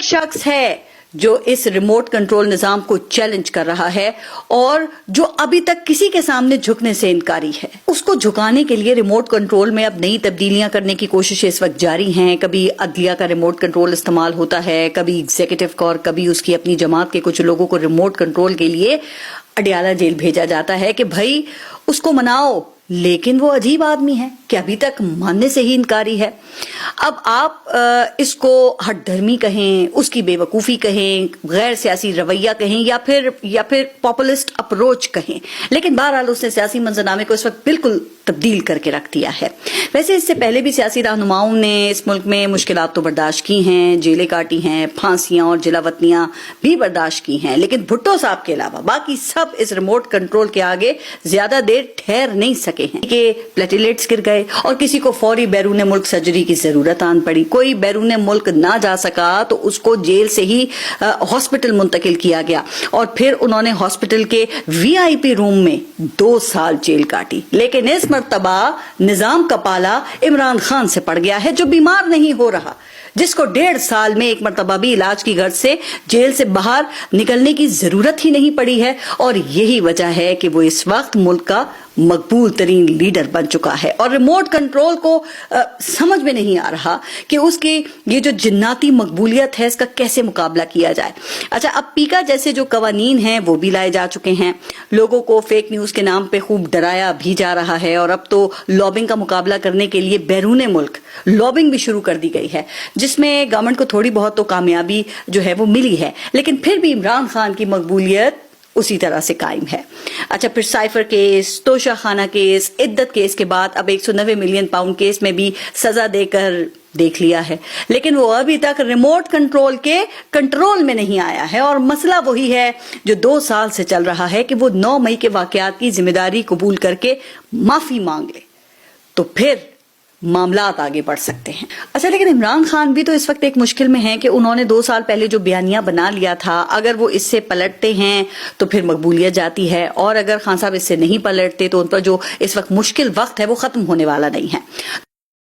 شخص ہے جو اس ریموٹ کنٹرول نظام کو چیلنج کر رہا ہے اور جو ابھی تک کسی کے سامنے جھکنے سے انکاری ہے. اس کو جھکانے کے لیے ریموٹ کنٹرول میں اب نئی تبدیلیاں کرنے کی کوششیں اس وقت جاری ہیں. کبھی عدلیہ کا ریموٹ کنٹرول استعمال ہوتا ہے, کبھی ایگزیکٹو کا, اور کبھی اس کی اپنی جماعت کے کچھ لوگوں کو ریموٹ کنٹرول کے لیے اڈیالہ جیل بھیجا جاتا ہے کہ بھائی اس کو مناؤ. لیکن وہ عجیب آدمی ہے کہ ابھی تک ماننے سے ہی انکاری ہے. اب آپ اس کو ہٹ دھرمی کہیں, اس کی بے وقوفی کہیں, غیر سیاسی رویہ کہیں, یا پھر پاپولسٹ اپروچ کہیں, لیکن بہرحال اس نے سیاسی منظرنامے کو اس وقت بالکل تبدیل کر کے رکھ دیا ہے. ویسے اس سے پہلے بھی سیاسی رہنماؤں نے اس ملک میں مشکلات تو برداشت کی ہیں, جیلیں کاٹی ہیں, پھانسیاں اور جلا وطنیاں بھی برداشت کی ہیں, لیکن بھٹو صاحب کے علاوہ باقی سب اس ریموٹ کنٹرول کے آگے زیادہ دیر ٹھہر نہیں سکے ہیں کہ پلیٹلیٹس گر گئے اور کسی کو فوری بیرون ملک سرجری کی ضرورت آن پڑی. کوئی بیرون ملک نہ جا سکا تو اس کو جیل سے ہی ہاسپٹل منتقل کیا گیا, اور پھر انہوں نے ہاسپٹل کے VIP روم میں 2 سال جیل کاٹی. لیکن اس مرتبہ نظام کا پالا عمران خان سے پڑ گیا ہے, جو بیمار نہیں ہو رہا, جس کو 1.5 سال میں ایک مرتبہ بھی علاج کی غرض سے جیل سے باہر نکلنے کی ضرورت ہی نہیں پڑی ہے. اور یہی وجہ ہے کہ وہ اس وقت ملک کا مقبول ترین لیڈر بن چکا ہے, اور ریموٹ کنٹرول کو سمجھ میں نہیں آ رہا کہ اس کی یہ جو جناتی مقبولیت ہے اس کا کیسے مقابلہ کیا جائے. اچھا, اب پیکا جیسے جو قوانین ہیں وہ بھی لائے جا چکے ہیں, لوگوں کو فیک نیوز کے نام پہ خوب ڈرایا بھی جا رہا ہے, اور اب تو لابنگ کا مقابلہ کرنے کے لیے بیرون ملک لابنگ بھی شروع کر دی گئی ہے, جس میں گورنمنٹ کو تھوڑی بہت تو کامیابی جو ہے وہ ملی ہے, لیکن پھر بھی عمران خان کی مقبولیت اسی طرح سے قائم ہے. اچھا, پھر سائفر کیس, توشہ خانہ کیس, عدت کیس کے بعد اب 190 ملین پاؤنڈ کیس میں بھی سزا دے کر دیکھ لیا ہے, لیکن وہ ابھی تک ریموٹ کنٹرول کے کنٹرول میں نہیں آیا ہے. اور مسئلہ وہی ہے جو 2 سال سے چل رہا ہے کہ وہ 9 مئی کے واقعات کی ذمہ داری قبول کر کے معافی مانگ لے تو پھر معاملات آگے بڑھ سکتے ہیں. اچھا, لیکن عمران خان بھی تو اس وقت ایک مشکل میں ہیں کہ انہوں نے 2 سال پہلے جو بیانیہ بنا لیا تھا, اگر وہ اس سے پلٹتے ہیں تو پھر مقبولیت جاتی ہے, اور اگر خان صاحب اس سے نہیں پلٹتے تو ان پر جو اس وقت مشکل وقت ہے وہ ختم ہونے والا نہیں ہے.